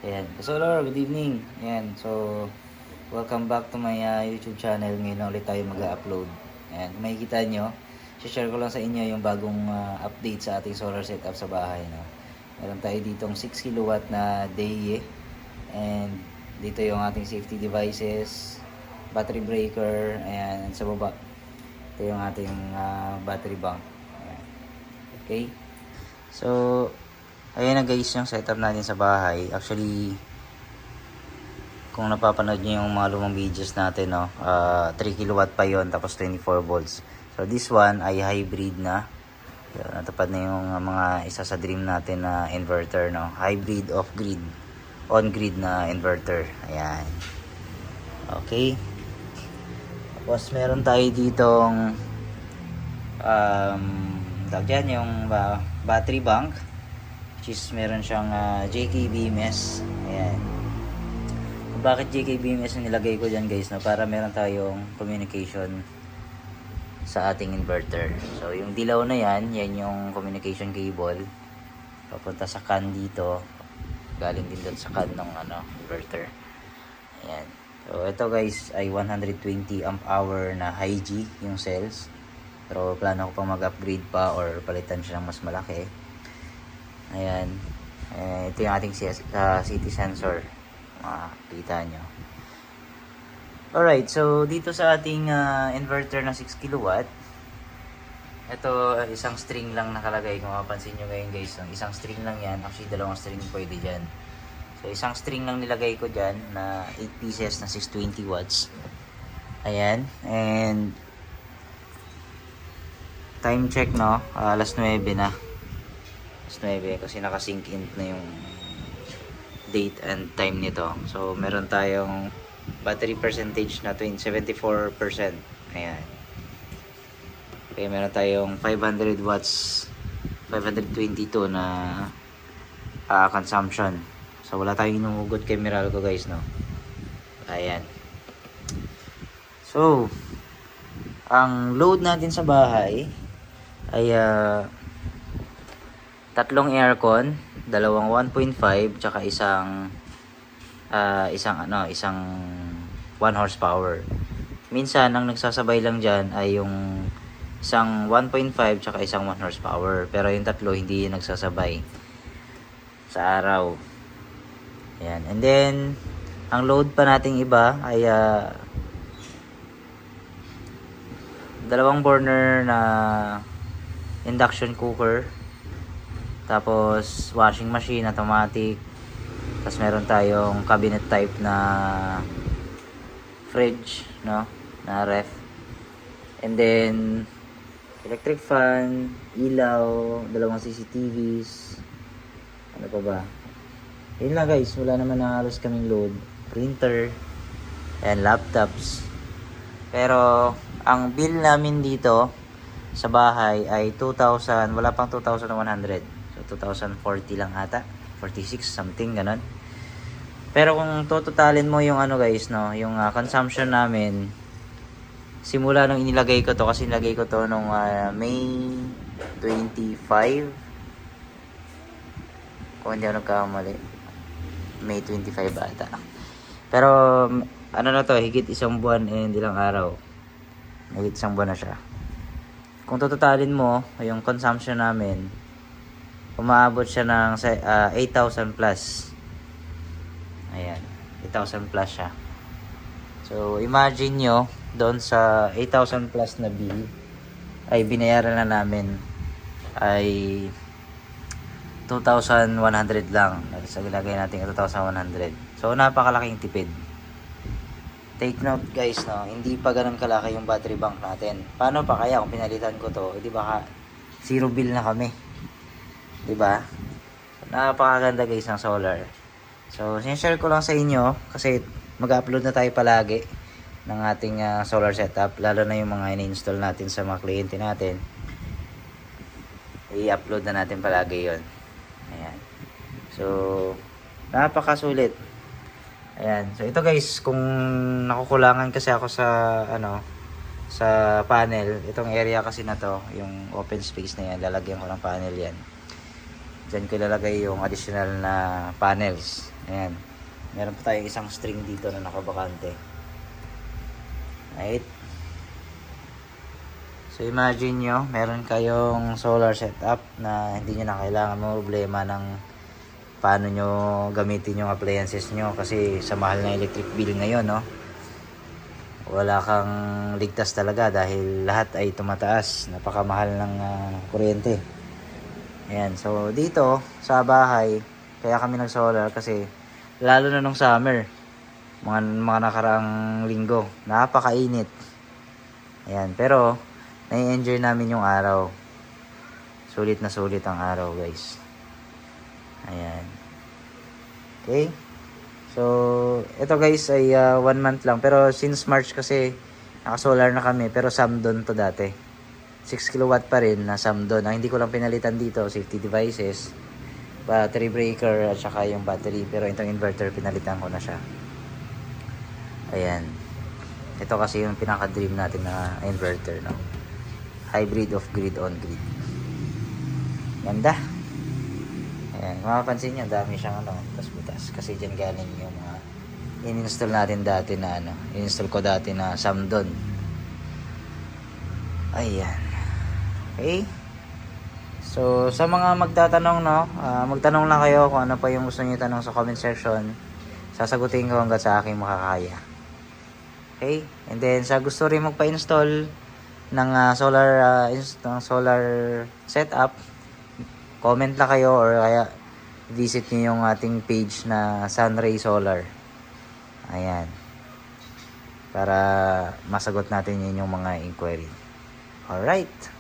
Ayan. So, Lord, good evening. Ayan. So, welcome back to my YouTube channel. Ngayon na ulit tayo mag-upload. Ayan. Kung makikita nyo, share ko lang sa inyo yung bagong update sa ating solar setup sa bahay. No? Meron tayo ditong 6 kilowatt na DE. And dito yung ating safety devices, battery breaker, ayan, sa baba. Ito yung ating battery bank. Ayan. Okay. So, ayan na guys yung setup natin sa bahay. Actually, kung napapanood nyo yung mga lumang videos natin, no, 3 kilowatt pa yon tapos 24 volts. So this one ay hybrid na. Natupad na yung mga isa sa dream natin na inverter, no. Hybrid off-grid, on-grid na inverter. Ayan. Okay. Tapos meron tayo ditong tawag dyan, yung battery bank. Meron siyang JK BMS. Ayan. Bakit JK BMS ang nilagay ko dyan guys, na para meron tayong communication sa ating inverter. So yung dilaw na yan yung communication cable papunta sa CAN dito, galing din doon sa CAN ng inverter. Ayan. So ito guys ay 120 amp hour na high G yung cells, pero plano ko pang mag-upgrade pa or palitan siya ng mas malaki. Ayan. Ito yung ating city sensor. Makikita nyo. Alright, so dito sa ating inverter na 6 kilowatt, ito isang string lang nakalagay. Kung mapapansin nyo ngayon guys, isang string lang yan. Actually, dalawang string pwede dyan. So isang string lang nilagay ko dyan na 8 pieces na 620 watts. Ayan. And time check, no, alas 9 na. 9 kasi naka-sync in na yung date and time nito. So meron tayong battery percentage na 74%. Ayan. Okay, meron tayong 500 watts 522 na consumption. So wala tayong inuugot kay Meralco guys, no. Ayan. So ang load natin sa bahay ay tatlong aircon, dalawang 1.5 tsaka isang 1 horsepower. Minsan ang nagsasabay lang diyan ay yung isang 1.5 tsaka isang 1 horsepower, pero yung tatlo hindi nagsasabay sa araw. Ayan. And then ang load pa nating iba ay dalawang burner na induction cooker, tapos washing machine automatic, tapos meron tayong cabinet type na fridge, no, na ref, and then electric fan, ilaw, dalawang CCTVs, ano pa ba, yun lang guys. Wala naman na halos kaming load. Printer and laptops. Pero ang bill namin dito sa bahay ay 2,000, wala pang 2,100. 2040 lang ata, 46 something ganon. Pero kung totalin mo yung guys, no, yung consumption namin simula nung inilagay ko to, kasi nilagay ko to nung May 25, kung hindi ako nagkamali, May 25 ata. Pero na to, higit isang buwan and ilang araw, higit isang buwan na siya. Kung totalin mo yung consumption namin, umaabot siya ng 8,000 plus. Ayan, 8,000 plus siya. So imagine nyo, doon sa 8,000 plus na bill ay binayaran na namin ay 2,100 lang. So ilagay natin 2,100. So napakalaking tipid. Take note guys, no, hindi pa ganun kalaki yung battery bank natin. Paano pa kaya kung pinalitan ko to? Di ba zero bill na kami? Diba? Napakaganda guys ng solar. So sinishare ko lang sa inyo kasi mag-upload na tayo palagi ng ating solar setup, lalo na yung mga in-install natin sa mga kliyente natin. I-upload na natin palagi yon. Ayan. So napakasulit. Ayan. So ito guys, kung nakukulangan kasi ako sa sa panel, itong area kasi na to, yung open space na yan, lalagyan ko ng panel yan. Diyan ko ilalagay yung additional na panels. Ayan. Meron pa tayong isang string dito na nakabakante. Right? So imagine nyo, meron kayong solar setup na hindi nyo na kailangan mo problema ng paano nyo gamitin yung appliances nyo kasi sa mahal na electric bill ngayon, no? Wala kang ligtas talaga dahil lahat ay tumataas. Napakamahal ng kuryente. Ayan, so dito sa bahay, kaya kami nag-solar kasi lalo na nung summer, mga nakaraang linggo, napakainit. Ayan, pero nai-enjoy namin yung araw. Sulit na sulit ang araw, guys. Ayan. Okay. So, ito guys ay 1 month lang. Pero since March kasi, naka-solar na kami. Pero Samdon to dati. 6 kilowatt pa rin na Samdon. Ang hindi ko lang pinalitan dito, safety devices, battery breaker, at saka yung battery. Pero itong inverter, pinalitan ko na siya. Ayan. Ito kasi yung pinaka-dream natin na inverter, no? Hybrid of grid on grid. Ganda. Ayan, kung mapapansin nyo, dami siyang butas-butas. Kasi dyan galing yung mga in-install natin dati na in-install ko dati na Samdon. Ayan. Okay. So, sa mga magtatanong, magtanong lang kayo kung ano pa yung gusto niyo tanong sa comment section. Sasagutin ko hanggang sa aking makakaya. Okay? And then, sa gusto rin magpa-install ng solar setup, comment lang kayo or kaya visit nyo yung ating page na Sunray Solar. Ayan. Para masagot natin yun yung mga inquiry. Alright.